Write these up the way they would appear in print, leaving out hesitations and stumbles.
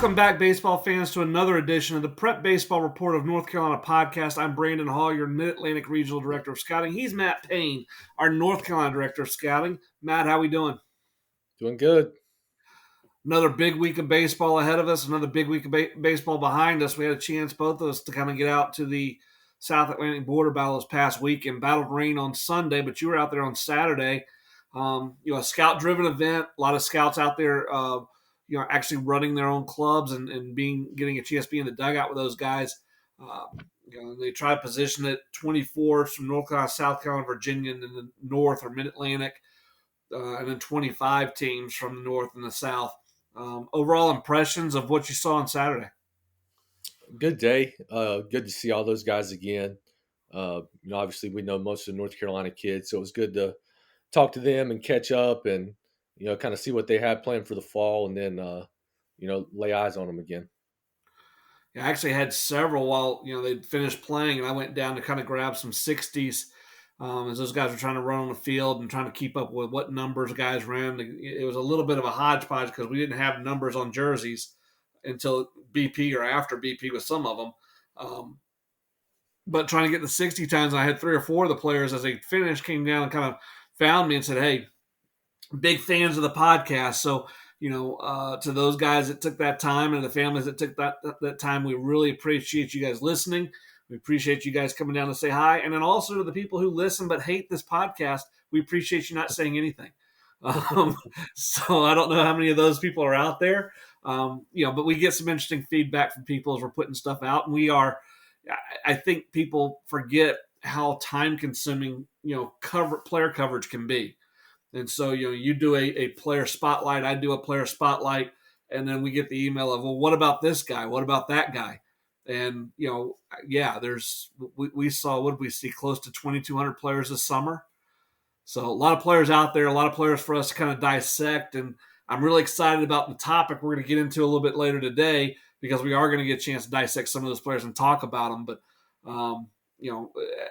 Welcome back, baseball fans, to another edition of the Prep Baseball Report of North Carolina podcast. I'm Brandon Hall, your Mid-Atlantic Regional Director of Scouting. He's Matt Payne, our North Carolina Director of Scouting. Matt, how we doing? Doing good. Another big week of baseball ahead of us, another big week of baseball behind us. We had a chance, both of us, to kind of get out to the South Atlantic border battle this past week and battled rain on Sunday, but you were out there on Saturday. A scout-driven event, a lot of scouts out there actually running their own clubs and getting a chance to be in the dugout with those guys. They try to position it 24 from North Carolina, South Carolina, Virginia, and then the North or Mid-Atlantic, and then 25 teams from the North and the South. Overall impressions of what you saw on Saturday? Good day. Good to see all those guys again. Obviously we know most of the North Carolina kids, so it was good to talk to them and catch up and, kind of see what they had planned for the fall and then, lay eyes on them again. Yeah, I actually had several while, they'd finished playing, and I went down to kind of grab some 60s as those guys were trying to run on the field and trying to keep up with what numbers guys ran. It was a little bit of a hodgepodge because we didn't have numbers on jerseys until BP or after BP with some of them. But trying to get the 60 times, I had 3 or 4 of the players as they finished came down and kind of found me and said, hey, big fans of the podcast. So, to those guys that took that time and the families that took that time, we really appreciate you guys listening. We appreciate you guys coming down to say hi. And then also to the people who listen but hate this podcast, we appreciate you not saying anything. So I don't know how many of those people are out there, but we get some interesting feedback from people as we're putting stuff out. And I think people forget how time consuming, player coverage can be. And so, you do a player spotlight, I do a player spotlight, and then we get the email of, well, what about this guy? What about that guy? And, we saw, what did we see? Close to 2,200 players this summer. So a lot of players out there, a lot of players for us to kind of dissect. And I'm really excited about the topic we're going to get into a little bit later today, because we are going to get a chance to dissect some of those players and talk about them. But,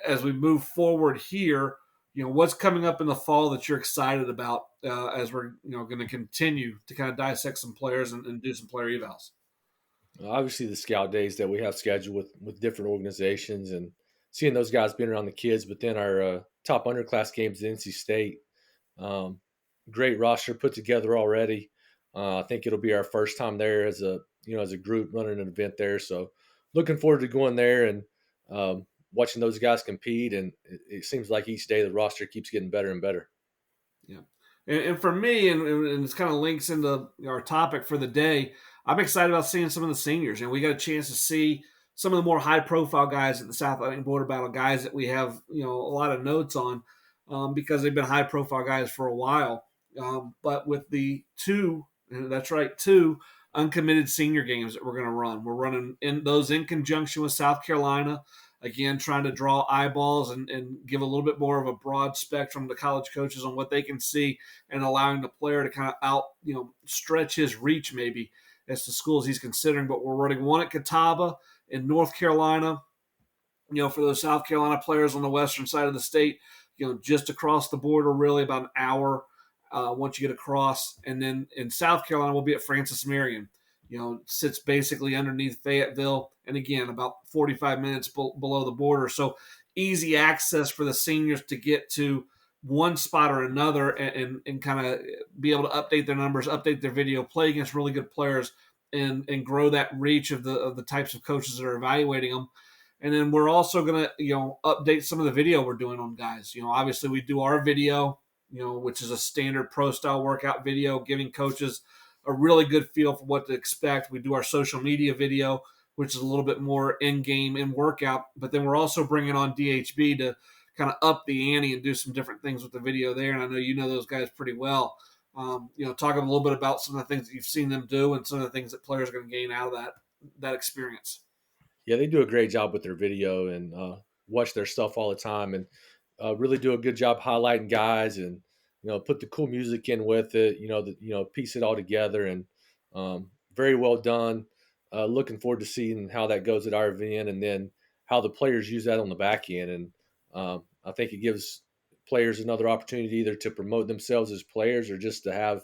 as we move forward here, what's coming up in the fall that you're excited about as we're, going to continue to kind of dissect some players and do some player evals? Obviously the scout days that we have scheduled with different organizations and seeing those guys being around the kids, but then our top underclass games at NC State. Great roster put together already. I think it'll be our first time there as a group running an event there. So looking forward to going there and watching those guys compete. And it seems like each day the roster keeps getting better and better. Yeah. And for me, and this kind of links into our topic for the day, I'm excited about seeing some of the seniors. And we got a chance to see some of the more high-profile guys at the South Atlantic Border Battle, guys that we have, a lot of notes on because they've been high-profile guys for a while. But with the two uncommitted senior games that we're going to run. We're running in conjunction with South Carolina, again, trying to draw eyeballs and give a little bit more of a broad spectrum to college coaches on what they can see and allowing the player to kind of stretch his reach maybe as to schools he's considering. But we're running one at Catawba in North Carolina, for those South Carolina players on the western side of the state, just across the border, really about an hour once you get across. And then in South Carolina, we'll be at Francis Marion. Sits basically underneath Fayetteville, and again, about 45 minutes below the border. So easy access for the seniors to get to one spot or another and kind of be able to update their numbers, update their video, play against really good players, and grow that reach of the types of coaches that are evaluating them. And then we're also going to, update some of the video we're doing on guys. Obviously we do our video, which is a standard pro-style workout video, giving coaches a really good feel for what to expect. We do our social media video, which is a little bit more in-game, in-workout. But then we're also bringing on DHB to kind of up the ante and do some different things with the video there. And I know you know those guys pretty well. Talking a little bit about some of the things that you've seen them do and some of the things that players are going to gain out of that experience. Yeah, they do a great job with their video and watch their stuff all the time and really do a good job highlighting guys and, put the cool music in with it, piece it all together and very well done. Looking forward to seeing how that goes at our event and then how the players use that on the back end. And I think it gives players another opportunity either to promote themselves as players or just to have,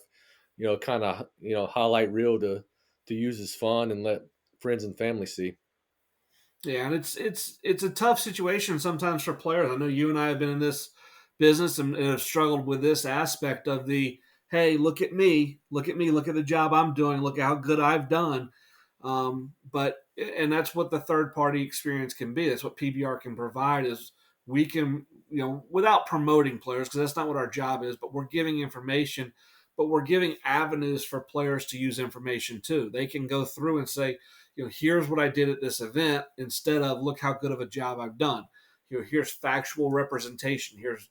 kind of, highlight reel to to use as fun and let friends and family see. Yeah, and it's a tough situation sometimes for players. I know you and I have been in this business and have struggled with this aspect of the hey, look at me, look at me, look at the job I'm doing, look at how good I've done. But and that's what the third party experience can be. That's what PBR can provide is we can without promoting players because that's not what our job is, but we're giving information, but we're giving avenues for players to use information too. They can go through and say, here's what I did at this event instead of look how good of a job I've done. Here's factual representation. Here's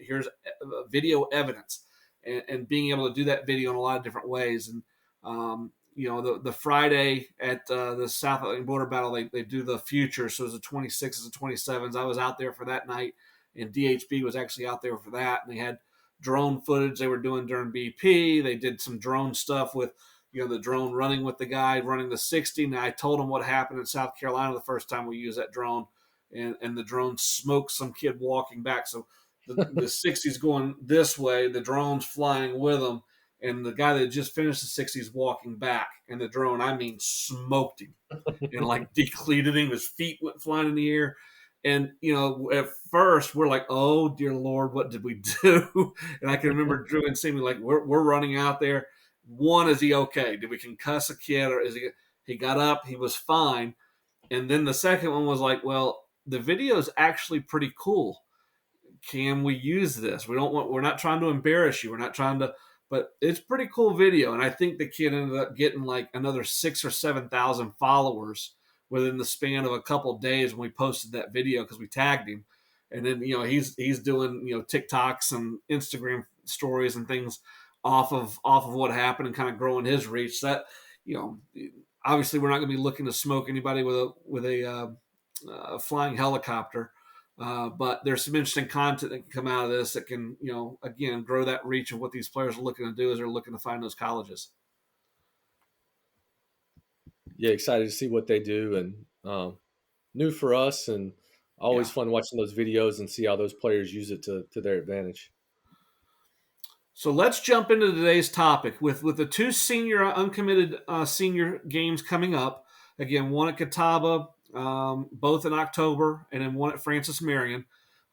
video evidence, and being able to do that video in a lot of different ways. And the Friday at the South Atlantic Border Battle, they do the future. So it was the 26s and 27s. I was out there for that night, and DHB was actually out there for that. And they had drone footage they were doing during BP. They did some drone stuff with the drone running with the guy running the 60. And I told him what happened in South Carolina the first time we used that drone, and the drone smoked some kid walking back. So the 60's going this way, the drone's flying with him, and the guy that just finished the 60's walking back, and the drone, I mean, smoked him and like decleated him. His feet went flying in the air. And, at first we're like, oh, dear Lord, what did we do? And I can remember Drew and Sammy like, we're running out there. One, is he okay? Did we concuss a kid? Or he got up, he was fine. And then the second one was like, well, the video is actually pretty cool. Can we use this? We're not trying to embarrass you. We're not trying to, but it's pretty cool video. And I think the kid ended up getting like another 6,000 or 7,000 followers within the span of a couple of days when we posted that video because we tagged him. And then, he's doing, TikToks and Instagram stories and things off of what happened and kind of growing his reach. That, obviously we're not going to be looking to smoke anybody with a flying helicopter. But there's some interesting content that can come out of this that can, again, grow that reach of what these players are looking to do as they're looking to find those colleges. Yeah, excited to see what they do, and new for us, and always Yeah. fun watching those videos and see how those players use it to their advantage. So let's jump into today's topic with the two senior uncommitted senior games coming up. Again, one at Catawba, both in October, and then one at Francis Marion.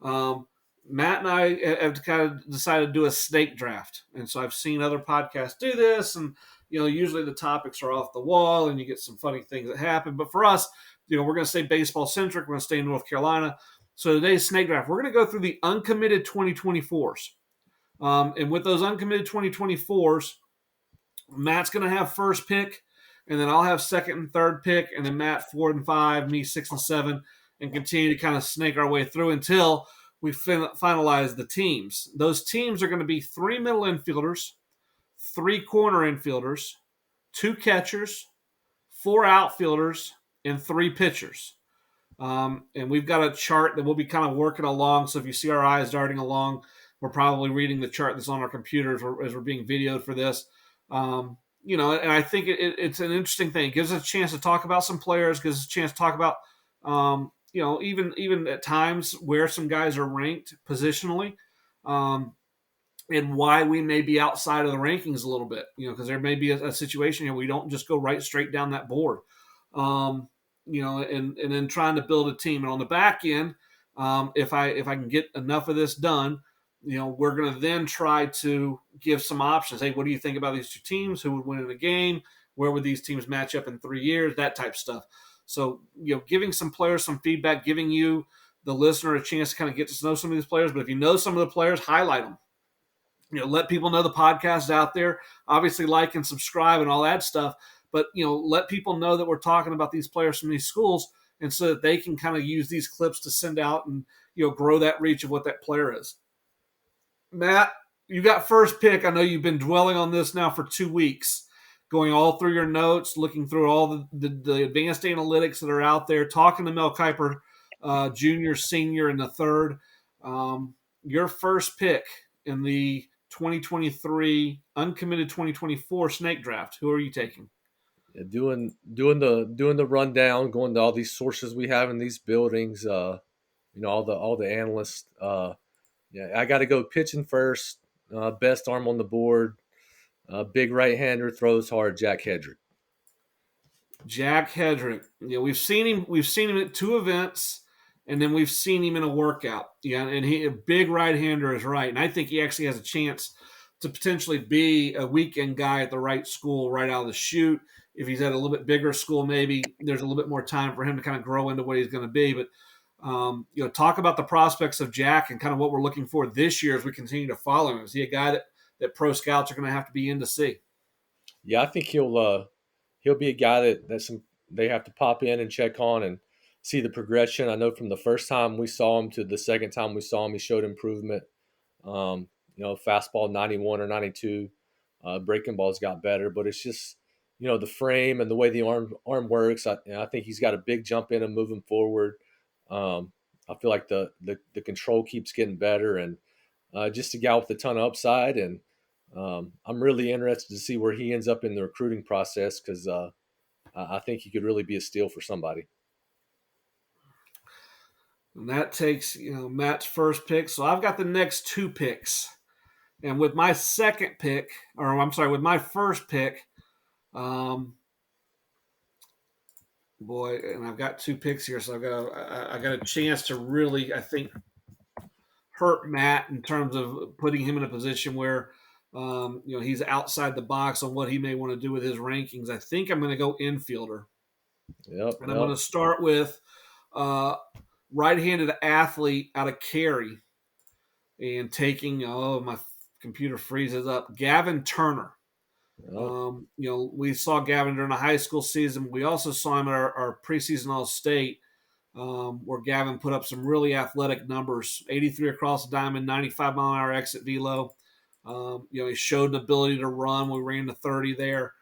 Matt and I have kind of decided to do a snake draft, and so I've seen other podcasts do this, and usually the topics are off the wall, and you get some funny things that happen. But for us, we're going to stay baseball centric. We're going to stay in North Carolina. So today's snake draft, we're going to go through the uncommitted 2024s. And with those uncommitted 2024s, Matt's going to have first pick, and then I'll have second and third pick, and then Matt 4 and 5, me 6 and 7, and continue to kind of snake our way through until we finalize the teams. Those teams are going to be 3 middle infielders, 3 corner infielders, 2 catchers, 4 outfielders, and 3 pitchers. And we've got a chart that we'll be kind of working along. So if you see our eyes darting along, we're probably reading the chart that's on our computers as we're being videoed for this. And I think it's an interesting thing. It gives us a chance to talk about some players, gives us a chance to talk about, even at times where some guys are ranked positionally, and why we may be outside of the rankings a little bit, because there may be a situation here we don't just go right straight down that board. And then trying to build a team. And on the back end, if I can get enough of this done, we're going to then try to give some options. Hey, what do you think about these two teams? Who would win in a game? Where would these teams match up in 3 years? That type of stuff. So, giving some players some feedback, giving you, the listener, a chance to kind of get to know some of these players. But if you know some of the players, highlight them. Let people know the podcast is out there. Obviously, like and subscribe and all that stuff. But, let people know that we're talking about these players from these schools, and so that they can kind of use these clips to send out and, grow that reach of what that player is. Matt, you got first pick. I know you've been dwelling on this now for 2 weeks, going all through your notes, looking through all the advanced analytics that are out there, talking to Mel Kiper, junior, senior, and the third. Your first pick in the 2023 uncommitted 2024 snake draft. Who are you taking? Yeah, doing the rundown, going to all these sources we have in these buildings. All the analysts. Yeah, I got to go pitching first. Best arm on the board. Big right hander, throws hard. Jack Hedrick. Jack Hedrick. We've seen him at two events, and then we've seen him in a workout. Yeah, and he a big right hander is right, and I think he actually has a chance to potentially be a weekend guy at the right school right out of the chute. If he's at a little bit bigger school, maybe there's a little bit more time for him to kind of grow into what he's going to be. But talk about the prospects of Jack and kind of what we're looking for this year as we continue to follow him. Is he a guy that pro scouts are going to have to be in to see? Yeah, I think he'll be a guy they have to pop in and check on and see the progression. I know from the first time we saw him to the second time we saw him, he showed improvement. Fastball 91 or 92, breaking balls got better, but it's just the frame and the way the arm works. I think he's got a big jump in and moving forward. Um, I feel like the control keeps getting better, and just a guy with a ton of upside. And I'm really interested to see where he ends up in the recruiting process because I think he could really be a steal for somebody. And that takes Matt's first pick. So I've got the next two picks. And with my second pick, or I'm sorry, with my first pick, um, boy, and I've got two picks here, so I got a chance to really, I think, hurt Matt in terms of putting him in a position where he's outside the box on what he may want to do with his rankings. I think I'm going to go infielder, Yep, and I'm going yep. to start with uh, right-handed athlete out of Cary, and taking my computer freezes up, Gavin Turner. Yep. We saw Gavin during the high school season. We also saw him at our preseason All State, where Gavin put up some really athletic numbers: 83 across the diamond, 95-mile-an-hour exit velo. He showed an ability to run. We ran the 30 there.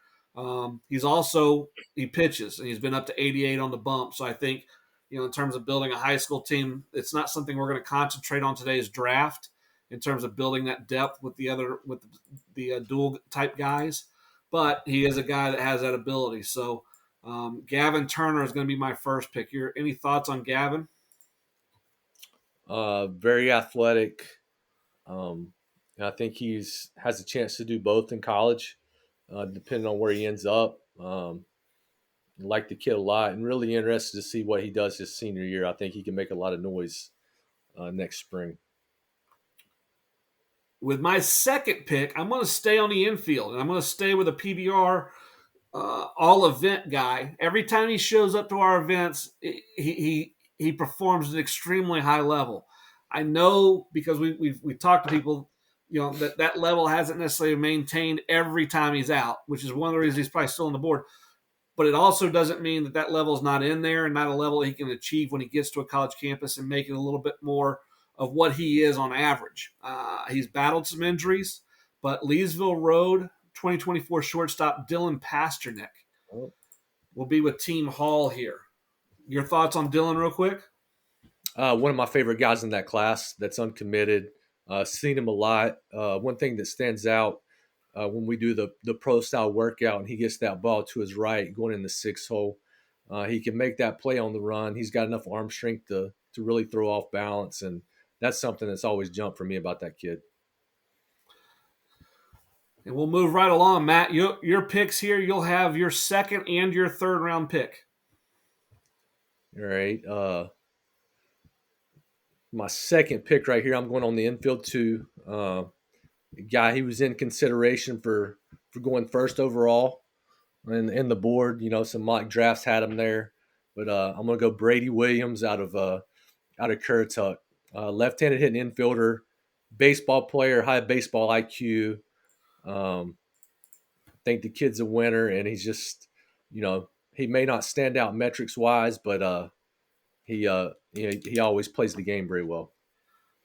He pitches, and he's been up to 88 on the bump. So I think, in terms of building a high school team, it's not something we're going to concentrate on today's draft in terms of building that depth with the dual type guys. But he is a guy that has that ability. So Gavin Turner is going to be my first pick. Any thoughts on Gavin? Very athletic. And I think he's has a chance to do both in college, depending on where he ends up. Like the kid a lot, and really interested to see what he does his senior year. I think he can make a lot of noise next spring. With my second pick, I'm going to stay on the infield, and I'm going to stay with a PBR all event guy. Every time he shows up to our events, he performs at an extremely high level. I know because we talked to people, that level hasn't necessarily maintained every time he's out, which is one of the reasons he's probably still on the board. But it also doesn't mean that level is not in there and not a level he can achieve when he gets to a college campus and make it a little bit more of what he is on average. He's battled some injuries, but Leesville Road 2024 shortstop Dylan Pasternak will be with Team Hall here. Your thoughts on Dylan, real quick? One of my favorite guys in that class that's uncommitted. Seen him a lot. One thing that stands out when we do the pro style workout and he gets that ball to his right going in the sixth hole, he can make that play on the run. He's got enough arm strength to really throw off balance, and that's something that's always jumped for me about that kid. And we'll move right along, Matt. Your picks here, you'll have your second and your third round pick. All right. My second pick right here, I'm going on the infield too. Guy, he was in consideration for going first overall in the board. Some mock drafts had him there, but I'm going to go Brady Williams out of Currituck, left-handed hitting infielder, baseball player, high baseball IQ. I think the kid's a winner, and he's just, he may not stand out metrics wise, but he always plays the game very well.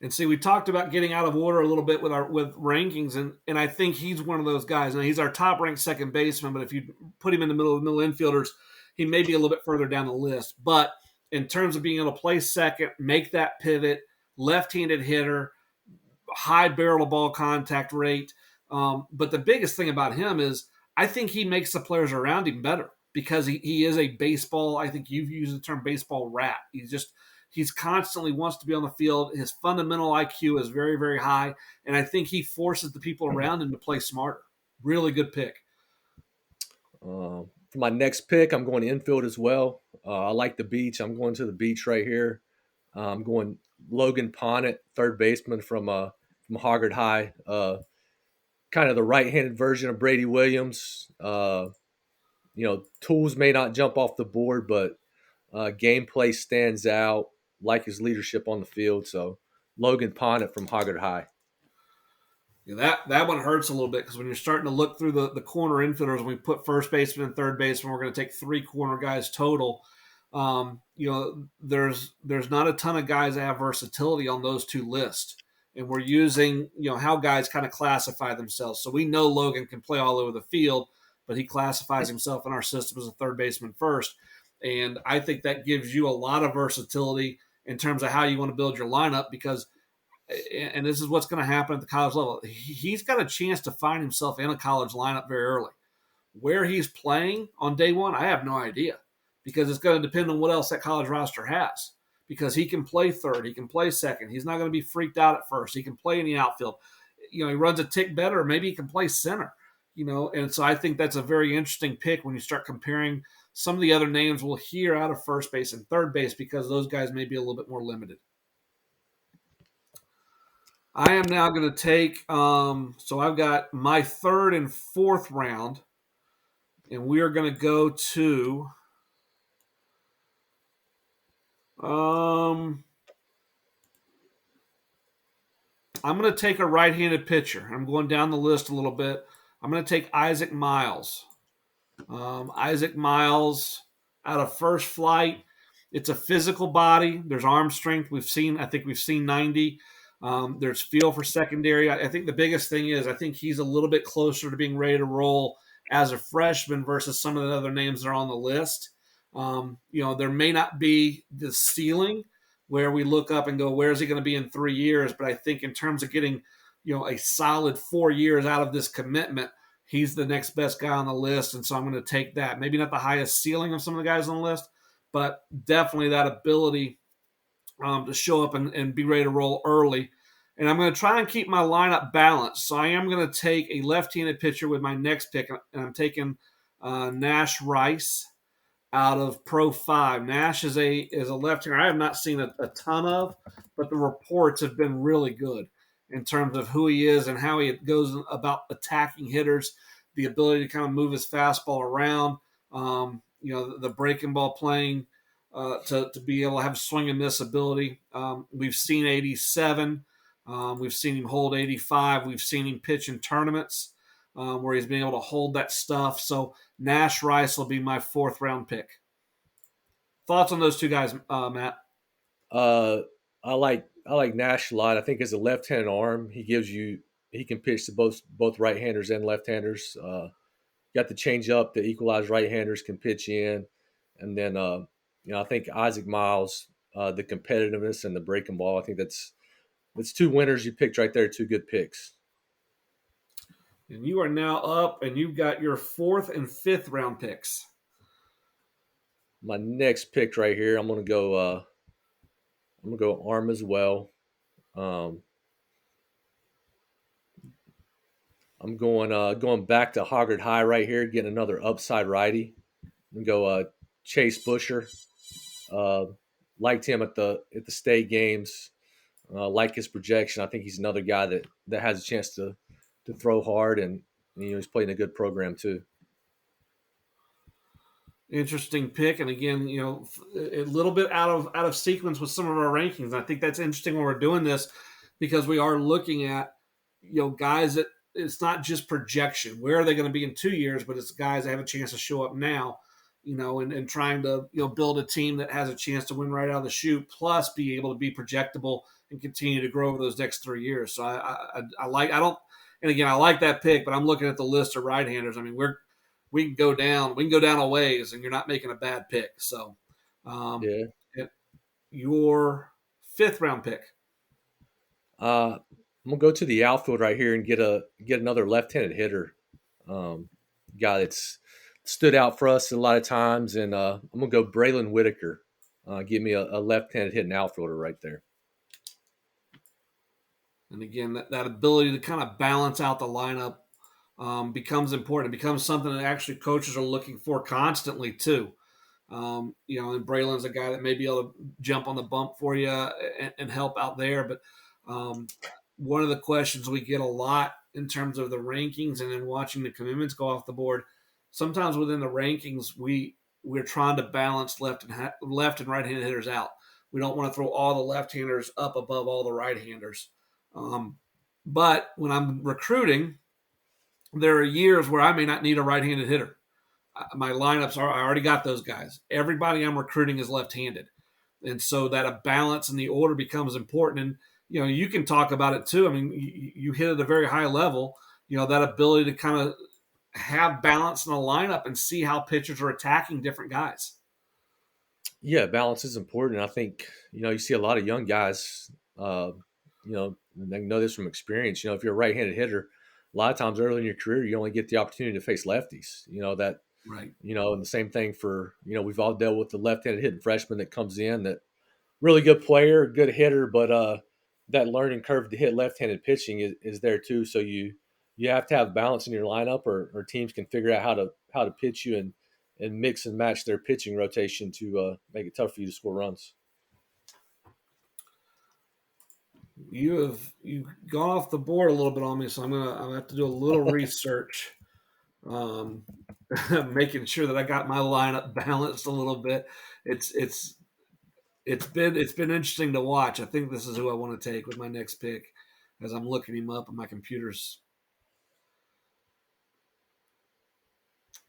And see, we talked about getting out of order a little bit with rankings, and I think he's one of those guys. Now, he's our top ranked second baseman, but if you put him in the middle of the middle infielders, he may be a little bit further down the list. But in terms of being able to play second, make that pivot, left-handed hitter, high barrel to ball contact rate. But the biggest thing about him is I think he makes the players around him better because he is a baseball. I think you've used the term baseball rat. He's constantly wants to be on the field. His fundamental IQ is very, very high. And I think he forces the people around him to play smarter. Really good pick. For my next pick, I'm going infield as well. I like the beach. I'm going to the beach right here. I'm going Logan Ponnett, third baseman from Hoggard High. Kind of the right-handed version of Brady Williams. Tools may not jump off the board, but gameplay stands out. Like his leadership on the field. So Logan Ponnett from Hoggard High. Yeah, that one hurts a little bit because when you're starting to look through the corner infielders, when we put first baseman and third baseman, we're going to take 3 corner guys total. There's not a ton of guys that have versatility on those 2 lists, and we're using how guys kind of classify themselves. So we know Logan can play all over the field, but he classifies himself in our system as a third baseman first, and I think that gives you a lot of versatility in terms of how you want to build your lineup because and this is what's going to happen at the college level. He's got a chance to find himself in a college lineup very early. Where he's playing on day one, I have no idea because it's going to depend on what else that college roster has. Because he can play third, he can play second. He's not going to be freaked out at first. He can play in the outfield. He runs a tick better. Maybe he can play center. And so I think that's a very interesting pick when you start comparing some of the other names we'll hear out of first base and third base because those guys may be a little bit more limited. I am now going to take, so I've got my third and fourth round, and we are going to go to, I'm going to take a right-handed pitcher. I'm going down the list a little bit. I'm going to take Isaac Miles. Isaac Miles out of First Flight. It's a physical body. There's arm strength. I think we've seen 90. There's feel for secondary. I think the biggest thing is I think he's a little bit closer to being ready to roll as a freshman versus some of the other names that are on the list. There may not be the ceiling where we look up and go, where is he going to be in 3 years? But I think in terms of getting, a solid 4 years out of this commitment, he's the next best guy on the list. And so I'm going to take that. Maybe not the highest ceiling of some of the guys on the list, but definitely that ability to show up and be ready to roll early. And I'm going to try and keep my lineup balanced. So I am going to take a left-handed pitcher with my next pick, and I'm taking Nash Rice out of Pro 5. Nash is a left-hander I have not seen a ton of, but the reports have been really good in terms of who he is and how he goes about attacking hitters, the ability to kind of move his fastball around, the breaking ball playing, to be able to have swing and miss ability. We've seen 87. We've seen him hold 85. We've seen him pitch in tournaments where he's been able to hold that stuff. So Nash Rice will be my 4th round pick. Thoughts on those 2 guys, Matt? I like Nash a lot. I think as a left-handed arm, he can pitch to both right-handers and left-handers. Got the change up, the equalized right-handers can pitch in, and then I think Isaac Miles, the competitiveness and the breaking ball. I think that's 2 winners you picked right there. 2 good picks. And you are now up, and you've got your 4th and 5th round picks. My next pick right here, I'm gonna go arm as well. I'm going back to Hoggard High right here, getting another upside righty. I'm gonna go Chase Busher. Liked him at the state games. Like his projection. I think he's another guy that has a chance to throw hard, and he's playing a good program too. Interesting pick, and again, a little bit out of sequence with some of our rankings. I think that's interesting when we're doing this because we are looking at guys that it's not just projection. Where are they going to be in 2 years? But it's guys that have a chance to show up now, and trying to build a team that has a chance to win right out of the chute, plus be able to be projectable and continue to grow over those next 3 years. So I like that pick, but I'm looking at the list of right-handers. I mean, we can go down a ways, and you're not making a bad pick. So, Yeah. Your 5th round pick. I'm gonna go to the outfield right here and get another left-handed hitter, guy that's stood out for us a lot of times, and I'm gonna go Braylon Whitaker. Give me a left-handed hitting outfielder right there. And again, that ability to kind of balance out the lineup becomes important. It becomes something that actually coaches are looking for constantly too. And Braylon's a guy that may be able to jump on the bump for you and help out there. But um, one of the questions we get a lot in terms of the rankings and then watching the commitments go off the board, sometimes within the rankings, we're trying to balance left and right-handed hitters out. We don't want to throw all the left-handers up above all the right-handers. But when I'm recruiting, there are years where I may not need a right-handed hitter. My lineups are I already got those guys. Everybody I'm recruiting is left-handed, and so that a balance in the order becomes important. And you can talk about it too. I mean, you hit at a very high level. That ability to kind of have balance in a lineup and see how pitchers are attacking different guys. Yeah, balance is important. I think you see a lot of young guys. They know this from experience. If you're a right-handed hitter, a lot of times early in your career, you only get the opportunity to face lefties. Right. And the same thing for we've all dealt with the left-handed hitting freshman that comes in that really good player, good hitter, but that learning curve to hit left-handed pitching is there too. So you have to have balance in your lineup, or teams can figure out how to pitch you and mix and match their pitching rotation to make it tough for you to score runs. You've gone off the board a little bit on me, so I'm gonna have to do a little research, um, making sure that I got my lineup balanced a little bit. It's it's been interesting to watch. I think this is who I want to take with my next pick, as I'm looking him up on my computers.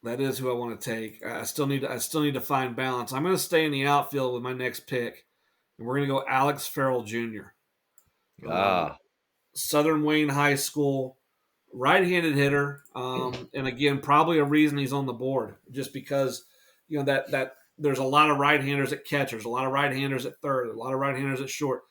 That is who I want to take. I still need to find balance. I'm going to stay in the outfield with my next pick, and we're going to go Alex Farrell Jr. Um, Ah, Southern Wayne High School, right-handed hitter, and again, probably a reason he's on the board, just because that there's a lot of right-handers at catchers, a lot of right-handers at third, a lot of right-handers at short.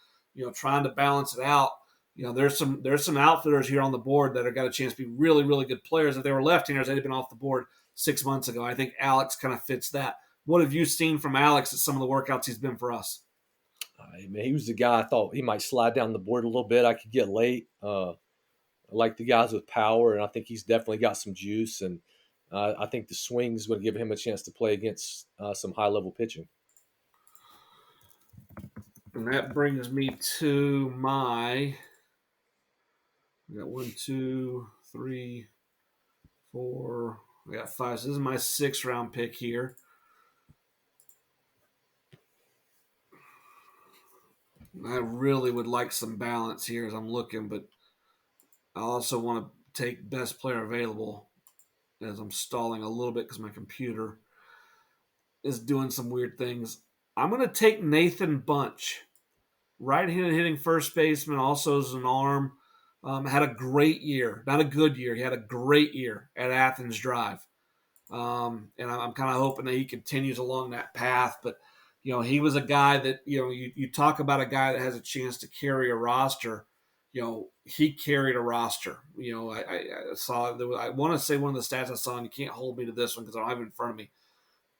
Trying to balance it out. There's some outfitters here on the board that have got a chance to be really really good players. If they were left-handers, they'd have been off the board 6 months ago. I think Alex kind of fits that. What have you seen from Alex at some of the workouts he's been for us? man, he was the guy I thought he might slide down the board a little bit. I could get late. I like the guys with power, and I think he's definitely got some juice. And I think the swing is going to give him a chance to play against some high level pitching. And that brings me to my. I got one, two, three, four. I got five. So this is my 6th round pick here. I really would like some balance here as I'm looking, but I also want to take best player available as I'm stalling a little bit because my computer is doing some weird things. I'm going to take Nathan Bunch, right-handed hitting first baseman, also as an arm. Had a great year, not a good year. He had a great year at Athens Drive. And I'm kind of hoping that he continues along that path. But he was a guy that you talk about a guy that has a chance to carry a roster. He carried a roster. I saw. I want to say one of the stats I saw, and you can't hold me to this one because I don't have it in front of me.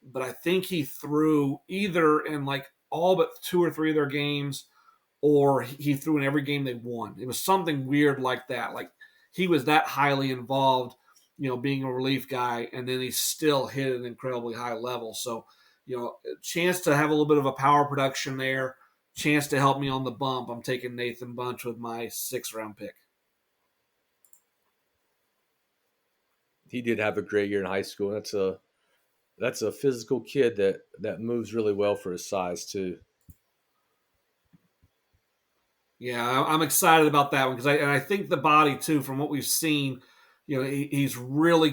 But I think he threw either in like all but 2 or 3 of their games, or he threw in every game they won. It was something weird like that. Like he was that highly involved, being a relief guy, and then he still hit an incredibly high level. So, a chance to have a little bit of a power production there, chance to help me on the bump. I'm taking Nathan Bunch with my 6th round pick. He did have a great year in high school. That's a physical kid that moves really well for his size too. Yeah, I'm excited about that one because I think the body too, from what we've seen, he's really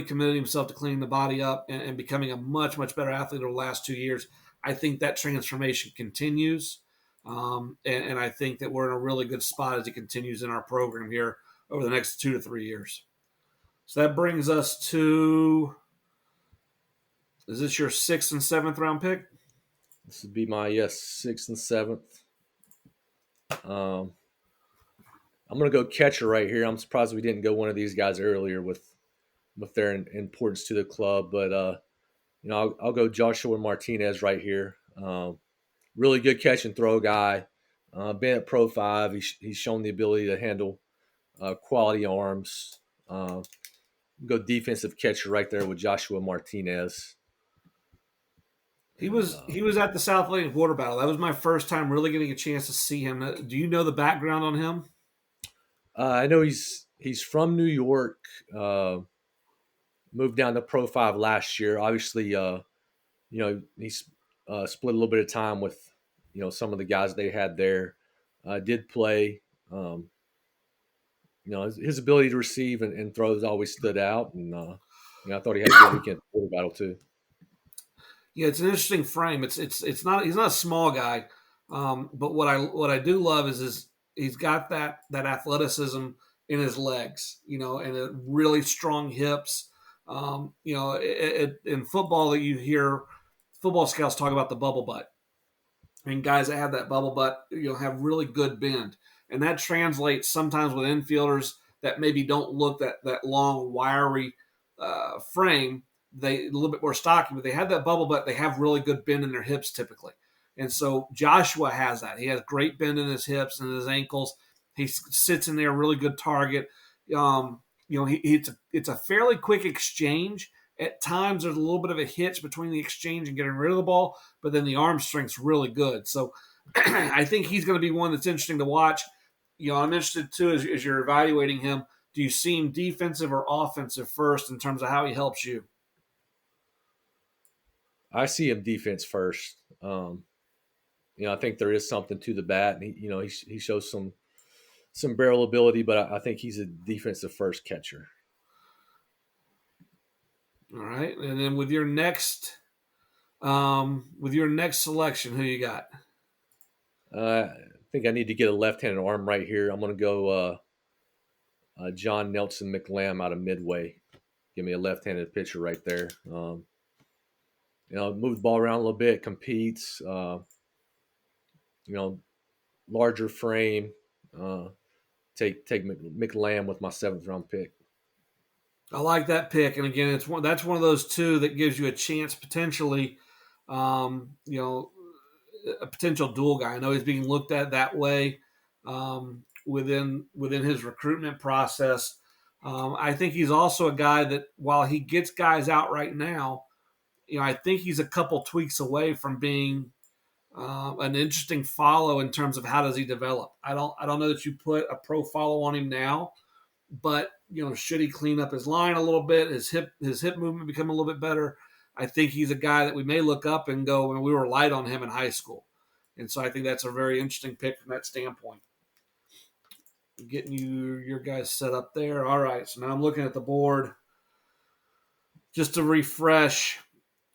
committed himself to cleaning the body up and becoming a much much better athlete over the last 2 years. I think that transformation continues, and I think that we're in a really good spot as he continues in our program here over the next 2 to 3 years. So that brings us to, is this your 6th and 7th round pick? This would be my yes 6th and 7th. Um, I'm gonna go catcher right here. I'm surprised we didn't go one of these guys earlier with their importance to the club, but I'll go Joshua Martinez right here. Really good catch and throw guy. Been at Pro 5. He's shown the ability to handle quality arms. go defensive catcher right there with Joshua Martinez. He And was he was at the South Lake Water Battle. That was my first time really getting a chance to see him. Do you know the background on him? I know he's from New York. Moved down to Pro 5 last year. Obviously, he's split a little bit of time with some of the guys they had there. Did play. Um, his ability to receive and throws always stood out, and I thought he had a good weekend at the Water Battle too. Yeah, it's an interesting frame. It's not he's not a small guy, but what I do love is he's got that athleticism in his legs, and really strong hips. In football that you hear football scouts talk about the bubble butt, and guys that have that bubble butt, have really good bend, and that translates sometimes with infielders that maybe don't look that long, wiry frame. They a little bit more stocky, but they have that bubble butt. They have really good bend in their hips typically, and so Joshua has that. He has great bend in his hips and his ankles. He sits in there, really good target. It's a fairly quick exchange. At times, there's a little bit of a hitch between the exchange and getting rid of the ball, but then the arm strength's really good. So I think he's going to be one that's interesting to watch. I'm interested too as you're evaluating him. Do you see him defensive or offensive first in terms of how he helps you? I see him defense first. I think there is something to the bat, and he shows some barrel ability, but I think he's a defensive first catcher. All right, and then with your next selection, who you got? I think I need to get a left-handed arm right here. I'm going to go John Nelson McLam out of Midway. Give me a left-handed pitcher right there. Move the ball around a little bit, competes. Larger frame. Take McLam with my 7th-round pick. I like that pick, and again, that's one of those two that gives you a chance potentially. A potential dual guy. I know he's being looked at that way within his recruitment process. I think he's also a guy that while he gets guys out right now, I think he's a couple tweaks away from being an interesting follow in terms of how does he develop. I don't know that you put a pro follow on him now, but should he clean up his line a little bit, his hip movement become a little bit better? I think he's a guy that we may look up and go, when we were light on him in high school. And so I think that's a very interesting pick from that standpoint. Getting your guys set up there. All right, so now I'm looking at the board. Just to refresh,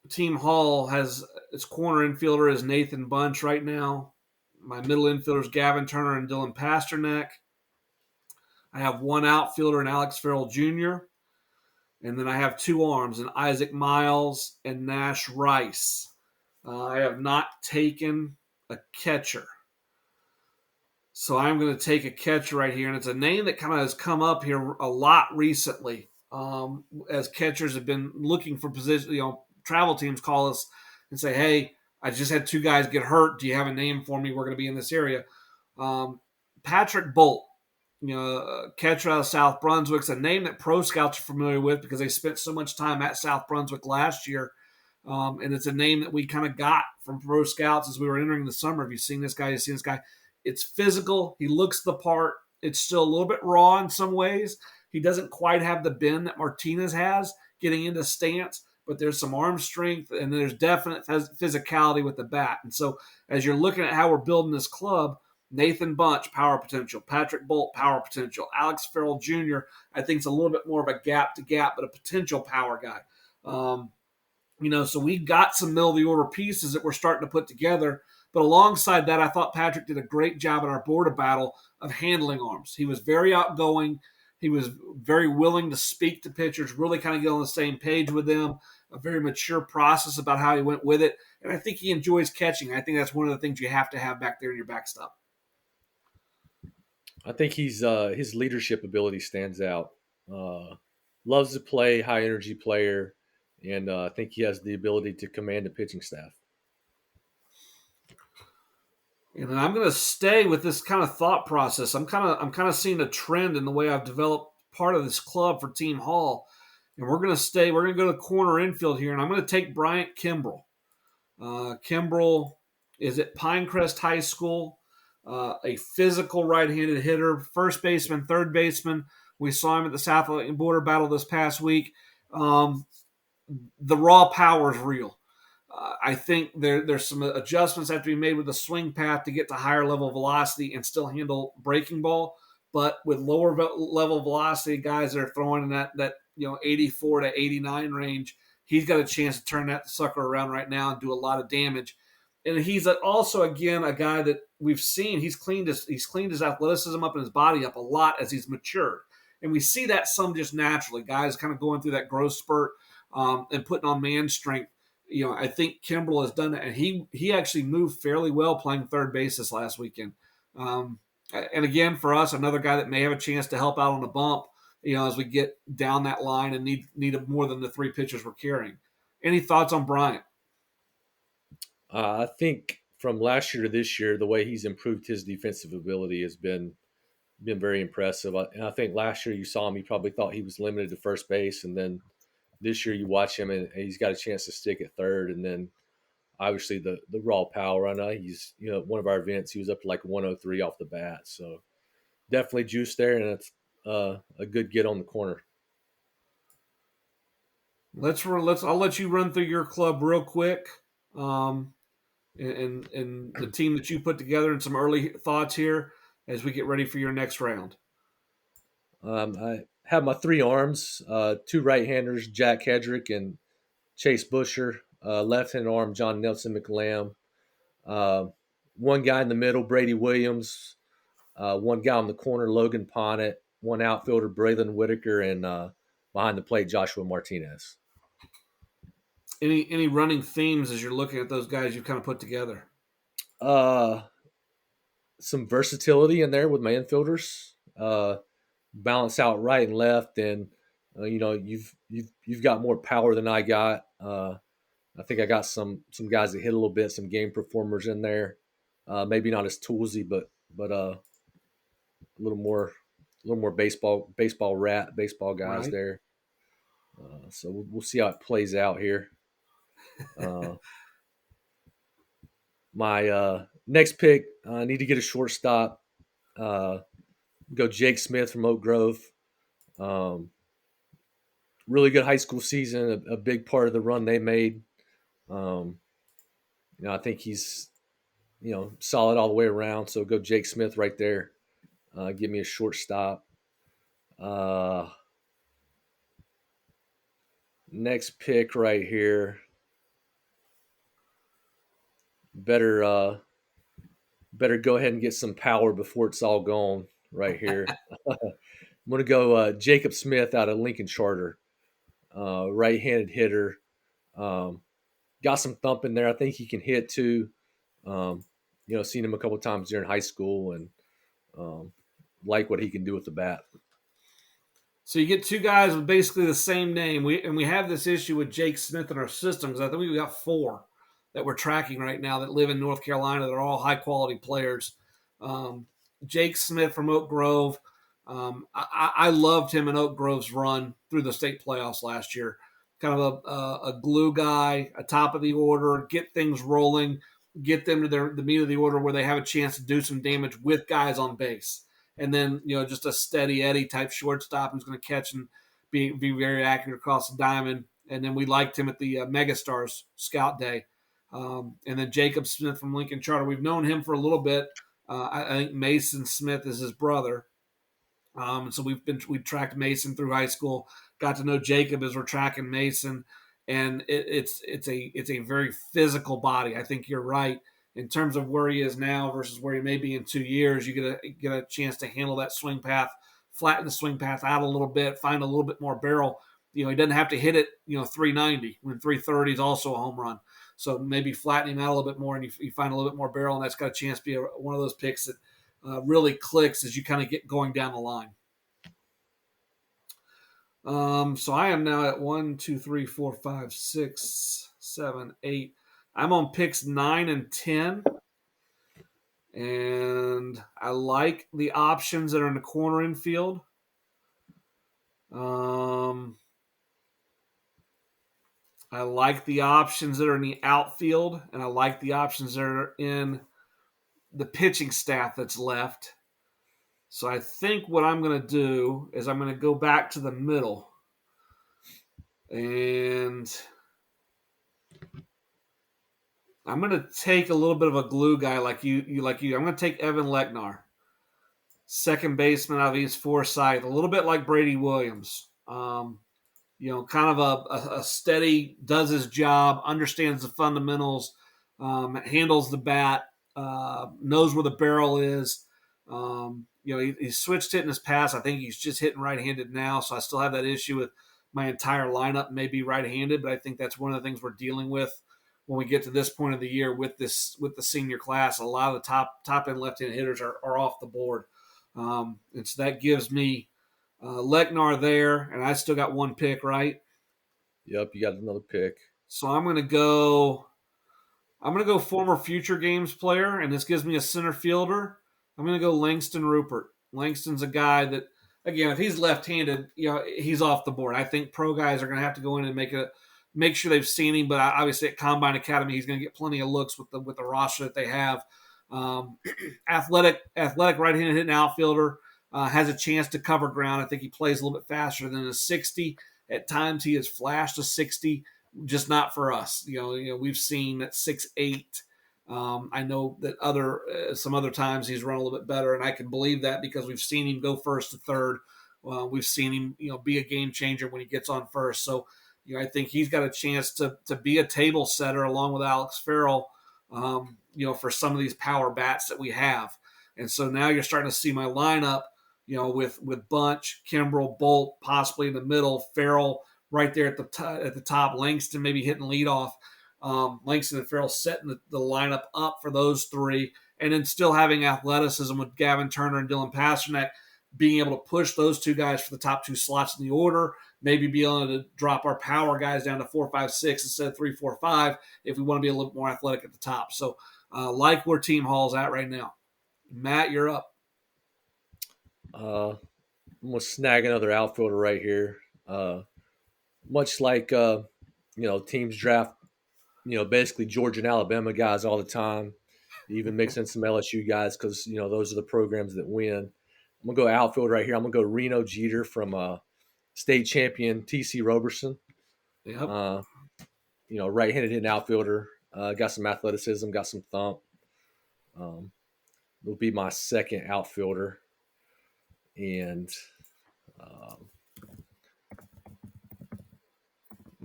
Team Hall has its corner infielder is Nathan Bunch right now. My middle infielder is Gavin Turner and Dylan Pasternak. I have one outfielder in Alex Farrell Jr., and then I have two arms in Isaac Miles and Nash Rice. I have not taken a catcher. So I'm going to take a catcher right here, and it's a name that kind of has come up here a lot recently as catchers have been looking for position. Travel teams call us and say, hey, I just had two guys get hurt. Do you have a name for me? We're going to be in this area. Patrick Bolt, catcher out of South Brunswick. It's a name that pro scouts are familiar with because they spent so much time at South Brunswick last year. And it's a name that we kind of got from pro scouts as we were entering the summer. Have you seen this guy? You've seen this guy. It's physical. He looks the part. It's still a little bit raw in some ways. He doesn't quite have the bend that Martinez has getting into stance, but there's some arm strength and there's definite physicality with the bat. And so as you're looking at how we're building this club, Nathan Bunch, power potential. Patrick Bolt, power potential. Alex Farrell Jr., I think it's a little bit more of a gap-to-gap, but a potential power guy. So we've got some middle-of-the-order pieces that we're starting to put together. But alongside that, I thought Patrick did a great job at our border battle of handling arms. He was very outgoing. He was very willing to speak to pitchers, really kind of get on the same page with them, a very mature process about how he went with it. And I think he enjoys catching. I think that's one of the things you have to have back there in your backstop. I think his leadership ability stands out. Loves to play, high energy player, and I think he has the ability to command a pitching staff. And then I'm going to stay with this kind of thought process. I'm kind of seeing a trend in the way I've developed part of this club for Team Hall. And we're going to stay. We're going to go to the corner infield here, and I'm going to take Bryant Kimbrell. Kimbrell is at Pinecrest High School, a physical right-handed hitter, first baseman, third baseman. We saw him at the South Atlantic Border Battle this past week. The raw power is real. I think there's some adjustments that have to be made with the swing path to get to higher level velocity and still handle breaking ball. But with lower level velocity, guys that are throwing in that 84 to 89 range, he's got a chance to turn that sucker around right now and do a lot of damage. And he's also again a guy that we've seen he's cleaned his athleticism up and his body up a lot as he's matured, and we see that some just naturally guys kind of going through that growth spurt and putting on man strength. I think Kimbrell has done that, and he actually moved fairly well playing third base this last weekend. And again, for us, another guy that may have a chance to help out on the bump, as we get down that line and need more than the three pitchers we're carrying. Any thoughts on Bryant? I think from last year to this year, the way he's improved his defensive ability has been very impressive. And I think last year you saw him, you probably thought he was limited to first base, and then this year you watch him and he's got a chance to stick at third, and then obviously the raw power. I know he's one of our events he was up to like 103 off the bat, so definitely juice there, and it's a good get on the corner. I'll let you run through your club real quick, um, and the team that you put together, and some early thoughts here as we get ready for your next round. I have my three arms, two right-handers, Jack Hedrick and Chase Busher, left-hand arm, John Nelson McLam, uh, one guy in the middle, Brady Williams, one guy on the corner, Logan Ponnet, one outfielder, Braylon Whitaker, and behind the plate, Joshua Martinez. Any running themes as you're looking at those guys you've kind of put together? Uh, some versatility in there with my infielders. Balance out right and left, and you've got more power than I got. I think I got some guys that hit a little bit, some game performers in there. Maybe not as toolsy, but a little more baseball guys Right. there. So we'll see how it plays out here. Uh, my next pick, I need to get a shortstop. Uh, go Jake Smith from Oak Grove. Um, really good high school season, a big part of the run they made. Um, I think he's solid all the way around. So go Jake Smith right there. Give me a shortstop. Uh, Next pick right here. Better better go ahead and get some power before it's all gone right here. I'm gonna go Jacob Smith out of Lincoln Charter, right-handed hitter. Um, got some thump in there. I think he can hit too. Um, seen him a couple times during high school, and um, like what he can do with the bat. So you get two guys with basically the same name. We have this issue with Jake Smith in our system because I think we've got four that we're tracking right now that live in North Carolina. They're all high quality players. Um, Jake Smith from Oak Grove. I loved him in Oak Grove's run through the state playoffs last year. Kind of a glue guy, a top of the order, get things rolling, get them to the meat of the order where they have a chance to do some damage with guys on base, and then just a steady Eddie type shortstop who's going to catch and be very accurate across the diamond. And then we liked him at the Megastars Scout Day. And then Jacob Smith from Lincoln Charter. We've known him for a little bit. I think Mason Smith is his brother. And so we've tracked Mason through high school. Got to know Jacob as we're tracking Mason, and it's a very physical body. I think you're right in terms of where he is now versus where he may be in 2 years. You get a chance to handle that swing path, flatten the swing path out a little bit, find a little bit more barrel. He doesn't have to hit it 390 when 330 is also a home run. So maybe flatten him out a little bit more, and you find a little bit more barrel, and that's got a chance to be one of those picks that really clicks as you kind of get going down the line. So I am now at 1, 2, 3, 4, 5, 6, 7, 8. I'm on picks 9 and 10. And I like the options that are in the corner infield. I like the options that are in the outfield, and I like the options that are in the pitching staff that's left. So I think what I'm going to do is I'm going to go back to the middle, and I'm going to take a little bit of a glue guy like you. I'm going to take Evan Lechnar, second baseman out of East Forsyth, a little bit like Brady Williams. Kind of a steady, does his job, understands the fundamentals, handles the bat, knows where the barrel is. He switched hitting his past. I think he's just hitting right-handed now, so I still have that issue with my entire lineup may be right-handed, but I think that's one of the things we're dealing with when we get to this point of the year with the senior class. A lot of the top end left-hand hitters are off the board, and so that gives me Lechnar there, and I still got one pick, right? Yep, you got another pick. So I'm going to go. I'm going to go former future games player, and this gives me a center fielder. I'm going to go Langston Rupert. Langston's a guy that, again, if he's left-handed, he's off the board. I think pro guys are going to have to go in and make sure they've seen him. But obviously at Combine Academy, he's going to get plenty of looks with the roster that they have. Athletic right-handed hitting outfielder. Has a chance to cover ground. I think he plays a little bit faster than a 60. At times he has flashed a 60, just not for us. We've seen at 6'8". I know that some other times he's run a little bit better, and I can believe that because we've seen him go first to third. We've seen him, be a game changer when he gets on first. So, I think he's got a chance to be a table setter along with Alex Farrell, for some of these power bats that we have. And so now you're starting to see my lineup, with Bunch, Kimbrell, Bolt, possibly in the middle, Farrell right there at the top, Langston maybe hitting leadoff. Langston and Farrell setting the lineup up for those three, and then still having athleticism with Gavin Turner and Dylan Pasternak, being able to push those two guys for the top two slots in the order, maybe be able to drop our power guys down to 4, 5, 6 instead of 3, 4, 5 if we want to be a little more athletic at the top. So like where Team Hall's at right now. Matt, you're up. I'm gonna snag another outfielder right here. Much like teams draft, basically Georgia and Alabama guys all the time. Even mix in some LSU guys because those are the programs that win. I'm gonna go outfield right here. I'm gonna go Reno Jeter from state champion TC Roberson. Yep. Right-handed hitting outfielder. Got some athleticism, got some thump. Will be my second outfielder, and